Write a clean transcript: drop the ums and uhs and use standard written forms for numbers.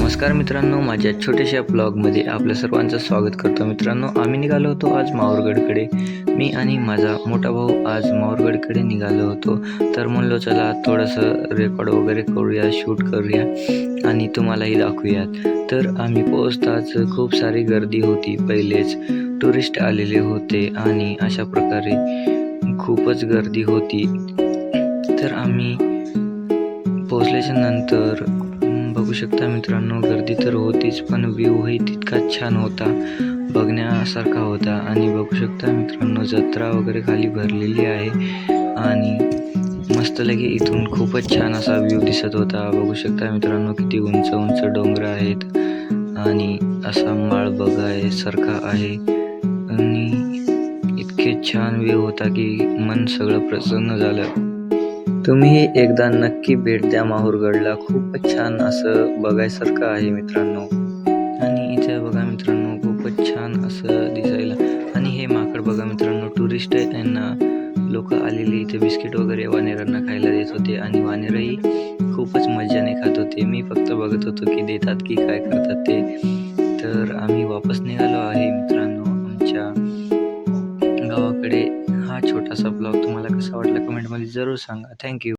नमस्कार मित्रांनो, माझ्या छोट्याशा ब्लॉगमध्ये आपल्या सर्वांचं स्वागत करतो. मित्रांनो, आम्ही निघालो होतो आज माहूरगडकडे. मी आणि माझा मोठा भाऊ आज माहूरगडकडे निघालो होतो. तर म्हणलो चला थोडंसं रेकॉर्ड वगैरे करूया, शूट करूया आणि तुम्हालाही दाखवूयात. तर आम्ही पोहोचताच खूप सारी गर्दी होती. पहिलेच टुरिस्ट आलेले होते आणि अशा प्रकारे खूपच गर्दी होती. तर आम्ही पोहोचल्याच्या नंतर बघू शकता मित्रांनो, गर्दी तर होतीच, पण व्ह्यूही तितकाच छान होता, बघण्यासारखा होता. आणि बघू शकता मित्रांनो, जत्रा वगैरे खाली भरलेली आहे आणि मस्त लगे इथून खूपच छान असा व्ह्यू दिसत होता. बघू शकता मित्रांनो, किती उंच उंच डोंगर आहेत आणि असा माळ बघायसारखा आहे आणि इतके छान व्ह्यू होता की मन सगळं प्रसन्न झालं. तुम्ही एकदा नक्की भेट द्या माहूरगडला. खूपच छान असं बघायसारखं आहे मित्रांनो. आणि इथे बघा मित्रांनो, खूपच छान असं दिसायला. आणि हे माकड बघा मित्रांनो, टुरिस्ट यांना लोक आलेली इथे बिस्किट वगैरे वानेरांना खायला देत होते आणि वानेरही खूपच मज्जाने खात होते. मी फक्त बघत होतो की देतात की काय करतात ते. तर आम्ही वापस निघालो आहे मित्रांनो आमच्या गावाकडे. हा छोटासा ब्लॉग तुम्हाला कसा वाटला कमेंटमध्ये जरूर सांगा. थँक्यू.